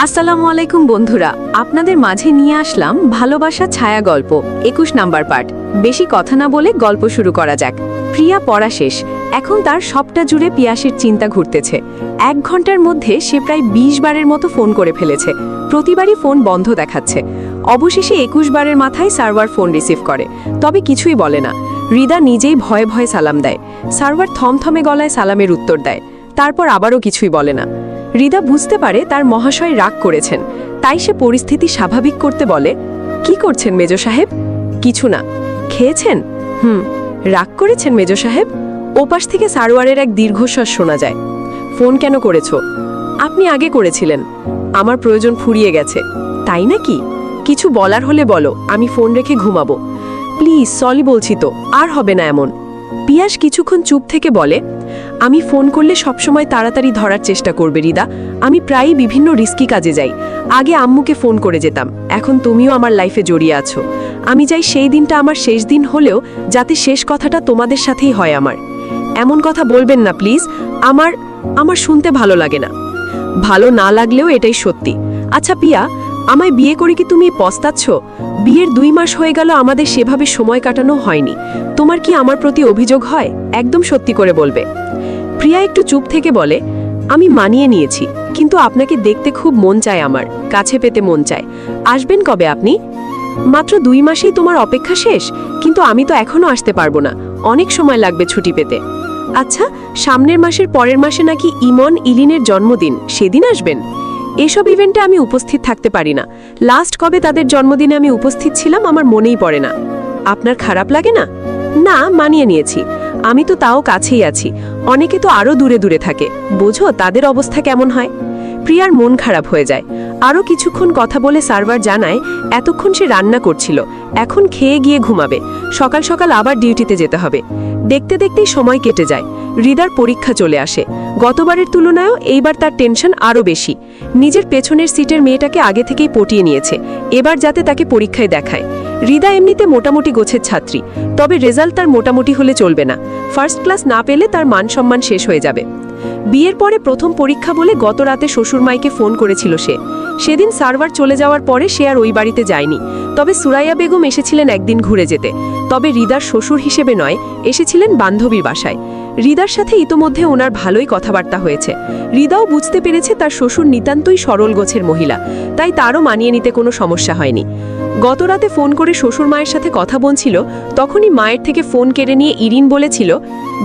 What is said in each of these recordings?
আসসালামু আলাইকুম বন্ধুরা, আপনাদের মাঝে নিয়ে আসলাম ভালোবাসা ছায়া গল্প 21 নাম্বার পার্ট। বেশি কথা না বলে গল্প শুরু করা যাক। প্রিয়া পড়া শেষ, এখন তার সবটা জুড়ে পিয়াসের চিন্তা ঘুরতেছে। 1 ঘন্টার মধ্যে সে প্রায় 20 বারের মতো ফোন করে ফেলেছে, প্রতিবারই ফোন বন্ধ দেখাচ্ছে। অবশেষে 21 বারের মাথায় সার্ভার ফোন রিসিভ করে, তবে কিছুই বলে না। হৃদা নিজেই ভয়ে ভয়ে সালাম দেয়। সার্ভার থমথমে গলায় সালামের উত্তর দেয়, তারপর আবারও কিছুই বলে না। হৃদা বুঝতে পারে তার মহাশয় রাগ করেছেন, তাই সে পরিস্থিতি স্বাভাবিক করতে বলে, কি করছেন মেজ সাহেব? কিছু না। খেয়েছেন? রাগ করেছেন মেজ সাহেব? ওপাশ থেকে সারোয়ারের এক দীর্ঘশ্বাস শোনা যায়। ফোন কেন করেছ? আপনি আগে করেছিলেন। আমার প্রয়োজন ফুরিয়ে গেছে। তাই নাকি? কিছু বলার হলে বলো, আমি ফোন রেখে ঘুমাবো। প্লিজ সরি বলছি তো, আর হবে না এমন। পিয়াস কিছুক্ষণ চুপ থেকে বলে, আমি ফোন করলে সবসময় তাড়াতাড়ি ধরার চেষ্টা করবে হৃদা। আমি প্রায়ই বিভিন্ন রিস্কি কাজে যাই। আগে আম্মুকে ফোন করে যেতাম, এখন তুমিও আমার লাইফে জড়িয়ে আছো। আমি চাই সেই দিনটা আমার শেষ দিন হলেও যাতে শেষ কথাটা তোমাদের সাথেই হয় আমার। এমন কথা বলবেন না প্লিজ, আমার শুনতে ভালো লাগে না। ভালো না লাগলেও এটাই সত্যি। আচ্ছা পিয়া, আমায় বিয়ে করে কি তুমি পস্তাচ্ছ? বিয়ের 2 মাস হয়ে গেল, আমাদের সেভাবে সময় কাটানো হয়নি। তোমার কি আমার প্রতি অভিযোগ হয়? একদম সত্যি করে বলবে। প্রিয়া একটু চুপ থেকে বলে, আমি মানিয়ে নিয়েছি, কিন্তু আপনাকে দেখতে খুব মন চায়, আমার কাছে পেতে মন চায়। আসবেন কবে আপনি? মাত্র 2 মাসেই তোমার অপেক্ষা শেষ? কিন্তু আমি তো এখনো আসতে পারবো না, অনেক সময় লাগবে ছুটি পেতে। আচ্ছা, সামনের মাসের পরের মাসে নাকি ইমন ইলিনের জন্মদিন, সেদিন আসবেন? এসব ইভেন্টে আমি উপস্থিত থাকতে পারি না। লাস্ট কবে তাদের জন্মদিনে আমি উপস্থিত ছিলাম আমার মনেই পড়ে না। আপনার খারাপ লাগে না? না, মানিয়ে নিয়েছি। আমি তো তাও কাছেই আছি, অনেকে তো আরও দূরে দূরে থাকে, বোঝো তাদের অবস্থা কেমন হয়। প্রিয়ার মন খারাপ হয়ে যায়। আরও কিছুক্ষণ কথা বলে সার্ভার জানায় এতক্ষণ সে রান্না করছিল, এখন খেয়ে গিয়ে ঘুমাবে। সকাল সকাল আবার ডিউটিতে যেতে হবে। দেখতে দেখতেই সময় কেটে যায়। হৃদার পরীক্ষা চলে আসে। গতবারের তুলনায়ও এইবার তার টেনশন আরও বেশি। নিজের পেছনের সিটের মেয়েটাকে আগে থেকেই পটিয়ে নিয়েছে, এবার যাতে তাকে পরীক্ষায় দেখায়। হৃদা এমনিতে মোটামুটি গোছের ছাত্রী, তবে রেজাল্ট তার মোটামুটি হলে চলবে না। ফার্স্ট ক্লাস না পেলে তার মান সম্মান শেষ হয়ে যাবে। বিয়ের পরে প্রথম পরীক্ষা বলে গত রাতে শ্বশুরমাইকে ফোন করেছিল সে। সেদিন সার্ভার চলে যাওয়ার পরে সে আর ওই বাড়িতে যায়নি। তবে সুরাইয়া বেগম এসেছিলেন একদিন ঘুরে যেতে, তবে হৃদার শ্বশুর হিসেবে নয়, এসেছিলেন বান্ধবীর বাসায়। হৃদার সাথে ইতোমধ্যে ওনার ভালোই কথাবার্তা হয়েছে। হৃদাও বুঝতে পেরেছে তার শ্বশুর নিতান্তই সরল গোছের মহিলা, তাই তারও মানিয়ে নিতে কোনো সমস্যা হয়নি। গত রাতে ফোন করে শ্বশুর মায়ের সাথে কথা বলছিল, তখনই মায়ের থেকে ফোন কেড়ে নিয়ে ইরিন বলেছিল,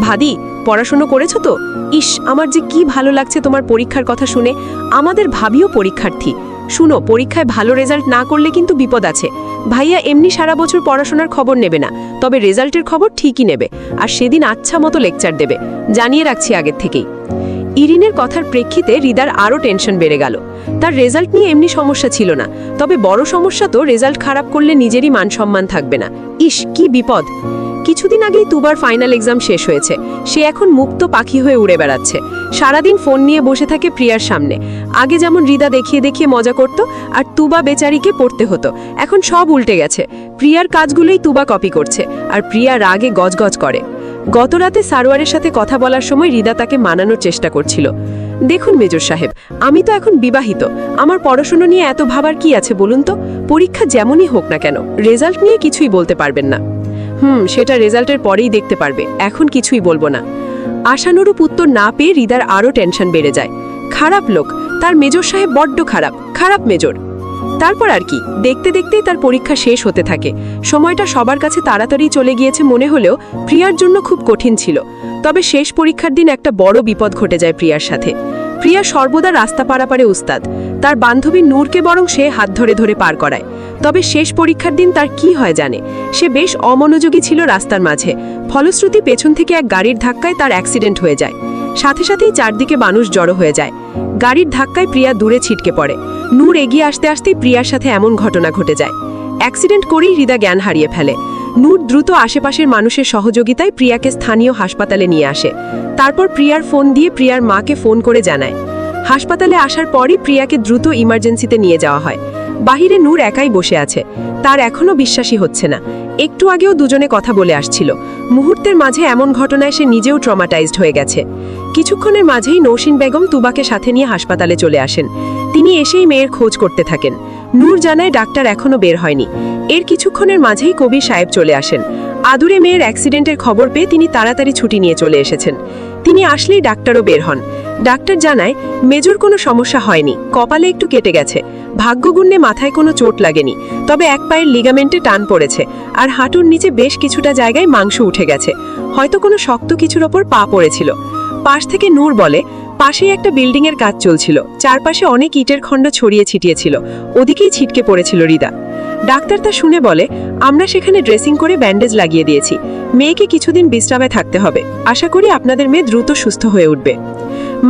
ভাদি পড়াশুনো করেছো তো? ইস, আমার যে কি ভালো লাগছে তোমার পরীক্ষার কথা শুনে। আমাদের ভাবিও পরীক্ষার্থী। শুনো, পরীক্ষায় ভালো রেজাল্ট না করলে কিন্তু বিপদ আছে। ভাইয়া এমনি সারা বছর পড়াশোনার খবর নেবে না, তবে রেজাল্টের খবর ঠিকই নেবে, আর সেদিন আচ্ছা মতো লেকচার দেবে, জানিয়ে রাখছি আগের থেকেই। ইরিনের কথার প্রেক্ষিতে হৃদার আরও টেনশন বেড়ে গেল। তার রেজাল্ট নিয়ে এমনি সমস্যা ছিল না, তবে বড় সমস্যা তো রেজাল্ট খারাপ করলে নিজেরই মান সম্মান থাকবে না। ইস, কি বিপদ। কিছুদিন আগেই তুবার ফাইনাল এক্সাম শেষ হয়েছে। সে এখন মুক্ত পাখি হয়ে উড়ে বেড়াচ্ছে। সারাদিন ফোন নিয়ে বসে থাকে প্রিয়ার সামনে। আগে যেমন হৃদা দেখিয়ে দেখিয়ে মজা করত, আর তুবা বেচারিকে পড়তে হতো, এখন সব উল্টে গেছে। প্রিয়ার কাজগুলোই তুবা কপি করছে, আর প্রিয়া রাগে গজগজ করে। গতরাতে সারোয়ারের সাথে কথা বলার সময় হৃদা তাকে মানানোর চেষ্টা করছিল। দেখুন মেজর সাহেব, আমি তো এখন বিবাহিত, আমার পড়াশোনা নিয়ে এত ভাবার কি আছে বলুন তো? পরীক্ষা যেমনই হোক না কেন, রেজাল্ট নিয়ে কিছুই বলতে পারবেন না। সেটা রেজাল্টের পরেই দেখতে পারবে, এখন কিছুই বলবো না। আশানুরূপ উত্তর না পেয়ে হৃদার আরও টেনশন বেড়ে যায়। খারাপ লোক, তার মেজর সাহেব বড্ড খারাপ মেজর। তারপর আর কি, দেখতে দেখতেই তার পরীক্ষা শেষ হতে থাকে। সময়টা সবার কাছে তাড়াতাড়ি চলে গিয়েছে মনে হলেও প্রিয়ার জন্য খুব কঠিন ছিল। তবে শেষ পরীক্ষার দিন একটা বড় বিপদ ঘটে যায় প্রিয়ার সাথে। প্রিয়া সর্বদা রাস্তা পারাপারে উস্তাদ, তার বান্ধবী নূরকে বরং সে হাত ধরে ধরে পার করায়। তবে শেষ পরীক্ষার দিন তার কি হয় জানে, সে বেশ অমনোযোগী ছিল রাস্তার মাঝে। ফলশ্রুতি পেছন থেকে এক গাড়ির ধাক্কায় তার অ্যাক্সিডেন্ট হয়ে যায়। সাথে সাথেই চারদিকে মানুষ জড়ো হয়ে যায়। গাড়ির ধাক্কায় প্রিয়া দূরে ছিটকে পড়ে। নূর এগিয়ে আসতে আসতেই প্রিয়ার সাথে এমন ঘটনা ঘটে যায়। অ্যাক্সিডেন্ট করেই হৃদা জ্ঞান হারিয়ে ফেলে। নূর দ্রুত আশেপাশের মানুষের সহযোগিতায় প্রিয়াকে স্থানীয় হাসপাতালে নিয়ে আসে। তারপর প্রিয়ার ফোন দিয়ে প্রিয়ার মাকে ফোন করে জানায়। হাসপাতালে আসার পরই প্রিয়াকে দ্রুত ইমার্জেন্সিতে নিয়ে যাওয়া হয়। বাহিরে নূর একাই বসে আছে, তার এখনও বিশ্বাসই হচ্ছে না। একটু আগেও দুজনে কথা বলে আসছিল। মুহূর্তের মাঝে এমন ঘটনায় সে নিজেও ট্রমাটাইজড হয়ে গেছে। কিছুক্ষণের মাঝেই নৌশিন বেগম তুবাকে সাথে নিয়ে হাসপাতালে চলে আসেন। তিনি এসেই মেয়ের খোঁজ করতে থাকেন। নূর জানায় ডাক্তার এখনো বের হয়নি। এর কিছুক্ষণের মাঝেই কবির সাহেব চলে আসেন। আদুরে মেয়ের অ্যাক্সিডেন্টের খবর পেয়ে তিনি তাড়াতাড়ি ছুটি নিয়ে চলে এসেছেন। তিনি আসলেই ডাক্তারও বের হন। ডাক্তার জানায় মেজর কোনো সমস্যা হয়নি, কপালে একটু কেটে গেছে, ভাগ্যগুণে মাথায় কোনো চোট লাগেনি, তবে এক পায়ের লিগামেন্টে টান পড়েছে আর হাঁটুর নিচে বেশ কিছুটা জায়গায় মাংস উঠে গেছে, হয়তো কোনো শক্ত কিছুর ওপর পা পড়েছিল। পাশ থেকে নূর বলে, পাশেই একটা বিল্ডিংয়ের কাজ চলছিল, চারপাশে অনেক ইটের খণ্ড ছড়িয়ে ছিটিয়েছিল, ওদিকেই ছিটকে পড়েছিল রিদা। ডাক্তার তা শুনে বলে, আমরা সেখানে ড্রেসিং করে ব্যান্ডেজ লাগিয়ে দিয়েছি, মেয়েকে কিছুদিন বিশ্রামে থাকতে হবে, আশা করি আপনাদের মেয়ে দ্রুত সুস্থ হয়ে উঠবে।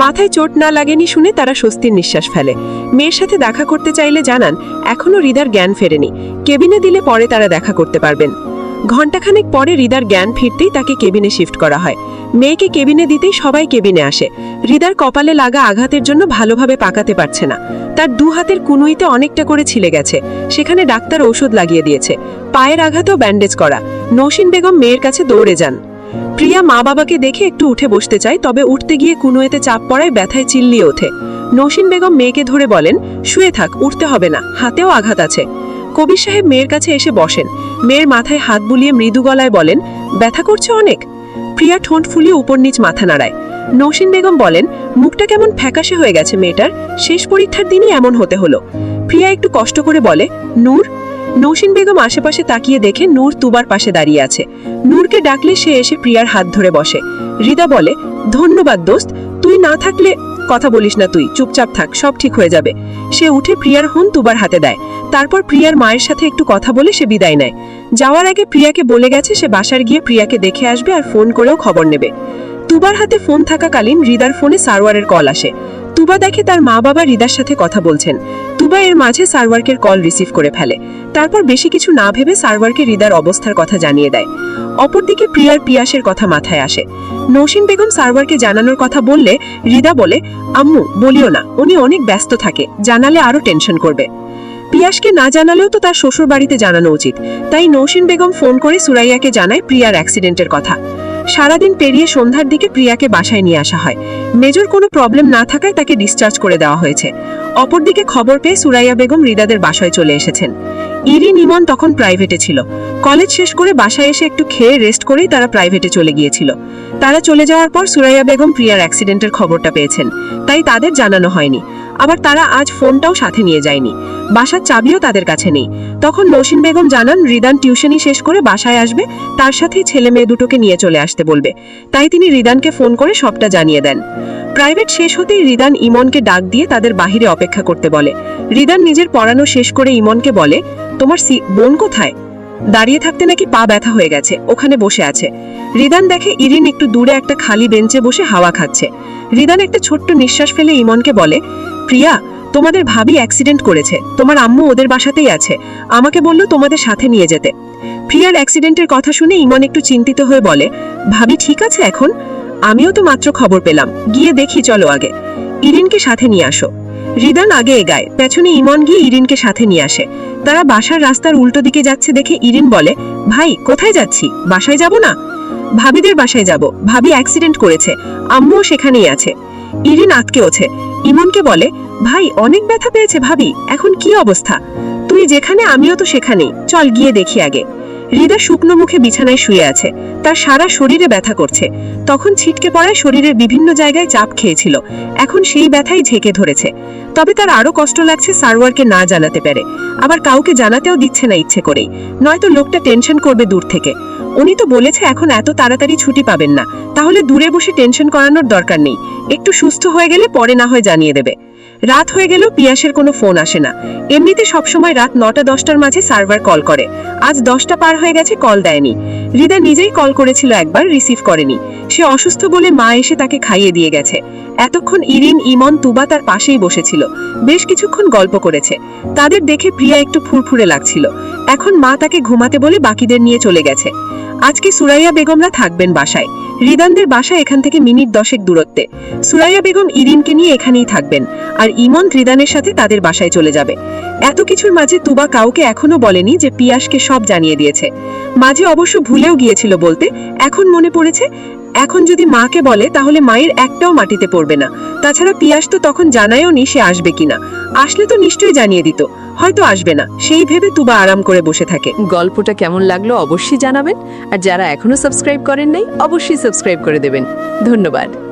মাথায় চোট না লাগেনি শুনে তারা স্বস্তির নিঃশ্বাস ফেলে। মেয়ের সাথে দেখা করতে চাইলে জানান এখনও রিদার জ্ঞান ফেরেনি, কেবিনে দিলে পরে তারা দেখা করতে পারবেন। ঘণ্টাখানেক পরে রিদার জ্ঞান ফিরতেই তাকে কেবিনে শিফট করা হয়। মেয়েকে কেবিনে দিতেই সবাই কেবিনে আসে। রিদার কপালে লাগা আঘাতের জন্য ভালোভাবে পাকাতে পারছে না, তার দু হাতের কুনুইতে অনেকটা করে ছিলে গেছে, সেখানে ডাক্তার ঔষধ লাগিয়ে দিয়েছে। পায়ের আঘাতেও ব্যান্ডেজ করা। নৌসিন বেগম মেয়ের কাছে দৌড়ে যান। প্রিয়া মা বাবাকে দেখে একটু উঠে বসতে চায়, তবে উঠতে গিয়ে কুনুয়েতে চাপ পড়ায় ব্যথায় চিল্লিয়ে ওঠে। নৌসিন বেগম মেয়েকে ধরে বলেন, শুয়ে থাক, উঠতে হবে না, হাতেও আঘাত আছে। কবির সাহেব মেয়ের কাছে এসে বসেন। মেয়ের মাথায় হাত বুলিয়ে মৃদু গলায় বলেন, ব্যথা করছে অনেক? প্রিয়া ঠোঁট ফুলিয়ে উপর নিচ মাথা নাড়ায়। নৌসিন বেগম বলেন, মুখটা কেমন ফ্যাকাশে হয়ে গেছে মেয়েটার, শেষ পরীক্ষার দিনই এমন হতে হলো। প্রিয়া একটু কষ্ট করে বলে, নূর। নৌসিন বেগম আশেপাশে তাকিয়ে দেখে নূর তুবার পাশে দাঁড়িয়ে আছে। নূরকে ডাকলে সে এসে প্রিয়ার হাত ধরে বসে। রিদা বলে, ধন্যবাদ দোস্ত, তুই না থাকলে। কথা বলিস না তুই, চুপচাপ থাক, সব ঠিক হয়ে যাবে। সে উঠে প্রিয়ার ফোন তুবার হাতে দেয়। তারপর প্রিয়ার মায়ের সাথে একটু কথা বলে সে বিদায় নেয়। যাওয়ার আগে প্রিয়াকে বলে গেছে সে বাসার গিয়ে প্রিয়াকে দেখে আসবে আর ফোন করেও খবর নেবে। তুবার হাতে ফোন থাকাকালীন রিদার ফোনে সারওয়ারের কল আসে। তুবা দেখে তার মা বাবা রিদার সাথে কথা বলছেন। তুবা এর মাঝে সারওয়ারকে কল রিসিভ করে ফেলে। তারপর বেশি কিছু না ভেবে সারওয়ারকে রিদার অবস্থার কথা জানিয়ে দেয়। অপরদিকে প্রিয়ার পিয়াসের কথা মাথায় আসে। নৌসিন বেগম সারওয়ারকে জানানোর কথা বললে রিদা বলে, আম্মু বলিও না, উনি অনেক ব্যস্ত থাকে, জানালে আরো টেনশন করবে। পিয়াসকে না জানালেও তো তার শ্বশুর বাড়িতে জানানো উচিত, তাই নৌসিন বেগম ফোন করে সুরাইয়াকে জানায় প্রিয়ার অ্যাক্সিডেন্টের কথা। সারাদিন পেরিয়ে সন্ধ্যার দিকে প্রিয়াকে বাসায় নিয়ে আসা হয়। মেজর কোনো প্রবলেম না থাকায় তাকে ডিসচার্জ করে দেওয়া হয়েছে। অপরদিকে খবর পেয়ে সুরাইয়া বেগম রিদাদের বাসায় চলে এসেছেন। ইরিন ইমন তখন প্রাইভেটে ছিল। কলেজ শেষ করে বাসায় এসে একটু খেয়ে রেস্ট করেই তারা প্রাইভেটে চলে গিয়েছিল। তারা চলে যাওয়ার পর সুরাইয়া বেগম প্রিয়ার অ্যাক্সিডেন্টের খবরটা পেয়েছেন, তাই তাদের জানানো হয়নি। আবার তারা আজ ফোনটাও সাথে নিয়ে যায়নি, বাসার চাবিও তাদের কাছে নেই। তখন নৌসিন বেগম জানান রিদান টিউশনি শেষ করে বাসায় আসবে, তার সাথেই ছেলে মেয়ে দুটোকে নিয়ে চলে আসতে বলবে। তাই তিনি রিদানকে ফোন করে সবটা জানিয়ে দেন। প্রাইভেট শেষ হতেই রিদান ইমনকে ডাক দিয়ে তাদের বাহিরে অপেক্ষা করতে বলে। রিদান নিজের পড়ানো শেষ করে ইমনকে বলে, তোমার বোন কোথায়? দাঁড়িয়ে থাকতে নাকি পা ব্যথা হয়ে গেছে, ওখানে বসে আছে। রিদান দেখে ইরিন একটু দূরে একটা খালি বেঞ্চে বসে হাওয়া খাচ্ছে। রিদান একটা ছোট্ট নিঃশ্বাস ফেলে ইমনকে বলে, প্রিয়া, তোমাদের ভাবি অ্যাক্সিডেন্ট করেছে, তোমার আম্মু ওদের বাসাতেই আছে, আমাকে বললো তোমাদের সাথে নিয়ে যেতে। প্রিয়ার অ্যাক্সিডেন্টের কথা শুনে ইমন একটু চিন্তিত হয়ে বলে, ভাবি ঠিক আছে এখন? আমিও তো মাত্র খবর পেলাম, গিয়ে দেখি, চলো আগে ইরিনকে সাথে নিয়ে আসো। রিদান আগে এগায়, পেছনে ইমন গিয়ে ইরিনকে সাথে নিয়ে আসে। তারা বাসার রাস্তার উল্টো দিকে যাচ্ছে দেখে ইরিন বলে, ভাই কোথায় যাচ্ছি? বাসায় যাব না? ভাবিদের বাসায় যাব, ভাবি অ্যাক্সিডেন্ট করেছে, আম্মুও সেখানেই আছে। ইরিন আটকে ওঠে। ইমনকে বলে, ভাই অনেক ব্যথা পেয়েছে ভাবি, এখন কি অবস্থা? তুই যেখানে আমিও তো সেখানেই, চল গিয়ে দেখি আগে। হৃদা শুকনো মুখে বিছানায় শুয়ে আছে, তার সারা শরীরে ব্যথা করছে। তখন ছিটকে পড়ায় শরীরের বিভিন্ন জায়গায় চাপ খেয়েছিল, এখন সেই ব্যথাই ঝেঁকে ধরেছে। তবে তার আরো কষ্ট লাগছে সারওয়ারকে না জানাতে পারে, আবার কাউকে জানাতেও দিচ্ছে না ইচ্ছে করেই, নয়তো লোকটা টেনশন করবে দূর থেকে। উনি তো বলেছে এখন এত তাড়াতাড়ি ছুটি পাবেন না, তাহলে দূরে বসে টেনশন করানোর দরকার নেই, একটু সুস্থ হয়ে গেলে পরে না হয় জানিয়ে দেবে। রাত হয়ে গেল, পিয়াসের কোনো ফোন আসে না। এমনিতে সবসময় রাত 9টা-10টার মাঝে সার্ভার কল করে, আজ 10টা পার হয়ে গেছে, কল দেয়নি। হৃদা নিজেই কল করেছিল একবার, রিসিভ করেনি। সে অসুস্থ বলে মা এসে তাকে খাইয়ে দিয়ে গেছে। এতক্ষণ ইরিন, ইমন, তুবা তার পাশেই বসেছিল, বেশ কিছুক্ষণ গল্প করেছে। তাদের দেখে প্রিয়া একটু ফুরফুরে লাগছিল। এখন মা তাকে ঘুমাতে বলে বাকিদের নিয়ে চলে গেছে। আজকে সুরাইয়া বেগমরা থাকবেন বাসায়। রিদানদের বাসা এখান থেকে মিনিট 10 দূরত্বে। সুরাইয়া বেগম ইরিনকে নিয়ে এখানেই থাকবেন, আর ইমন রিদানের সাথে তাদের বাসায় চলে যাবে। এত কিছুর মাঝে তুবা কাউকে এখনো বলেনি যে পিয়াসকে সব জানিয়ে দিয়েছে। মাঝে অবশ্য ভুলেও গিয়েছিল বলতে, এখন মনে পড়েছে। এখন যদি মাকে বলে তাহলে মায়ের একটাও মাটিতে পড়বে না। তাছাড়া পিয়াস তো তখন জানায়ও নি সে আসবে কিনা। আসলে তো নিশ্চয়ই জানিয়ে দিত, হয়তো আসবে না সেই ভেবে তুবা আরাম করে বসে থাকে। গল্পটা কেমন লাগলো অবশ্যই জানাবেন, আর যারা এখনো সাবস্ক্রাইব করেন নাই অবশ্যই সাবস্ক্রাইব করে দেবেন। ধন্যবাদ।